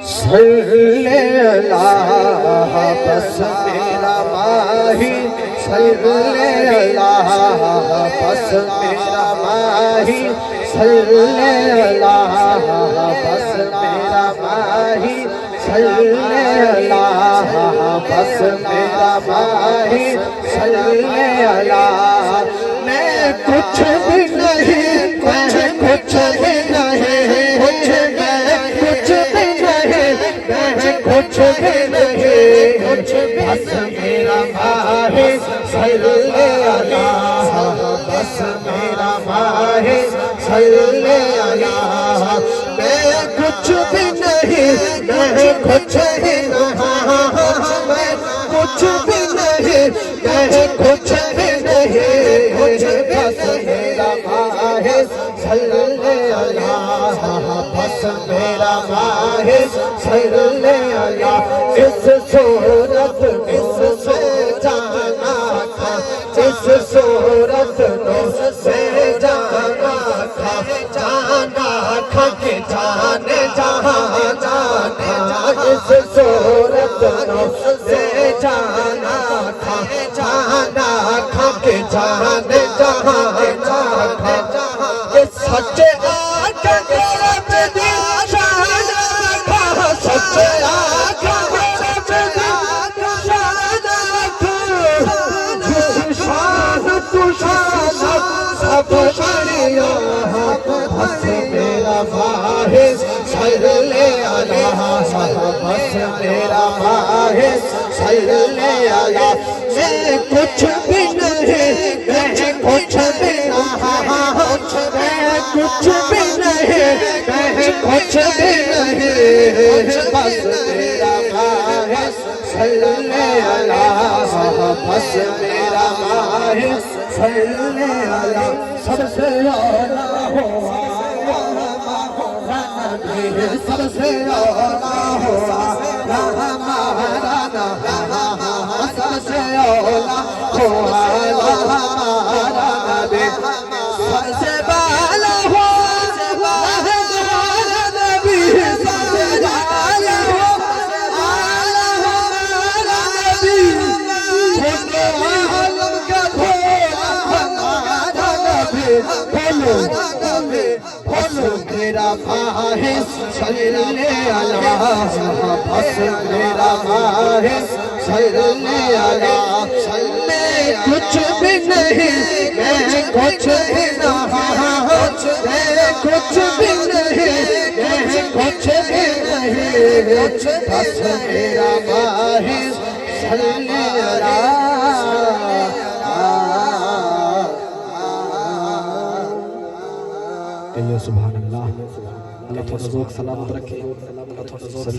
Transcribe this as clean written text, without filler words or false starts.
صلی اللہ بس میرا ماہی صلی اللہ بس میرا ماہی صلی اللہ بس میرا ماہی صلی اللہ بس میرا ماہی صلی اللہ میں کچھ بھی نہیں کچھ بھی نہیں کچھ بھی نہیں کچھ بھی نہیں بس میرا ماہی صلی اللہ بس میرا ماہی صلی اللہ میں کچھ بھی نہیں میں کچھ بھی نہیں میں کچھ بھی نہیں میں کچھ بھی نہیں بس میرا ماہی صلی اللہ بس میرا ماہی صلی اللہ اس صورت سے جانا تھا اس صورت سے جانا تھا جانا تھا کہ جانے جانا تھا اس صورت سے جانا تھا جانا تھا کہ جانے جانا تھا سچے آقا میرا شانا تھا سچے آقا میرا شانا تھا شان تو شان سب شریعہ بس میرا ماہی صلی اللہ بس میرا ماہی صلی اللہ میں کچھ بھی نہیں میں کچھ بھی نہیں کچھ بھی نہیں میں کچھ بھی نہیں بس میرا ماہی صلی اللہ بس میرا ماہی صلی اللہ سب سے اعلیٰ ہوا سب سے اعلیٰ ہوا ہمارا سب سے اعلیٰ ہوا ہمارا نبی سب سے بالا ہوا ہمارا نبی سب سے بالا ہوا ہمارا نبی عالم کا بھولا ہمارا نبی بولو میرا ماہی صلی اللہ بس میرا ماہی صلی اللہ میں کچھ بھی نہیں میں کچھ بھی نہیں میں کچھ بھی نہیں میں کچھ بھی نہیں بس میرا ماہی صلی اللہ سبحان اللہ اللہ تھوڑا ذوق سلامت رکھے اللہ تھوڑا ذوق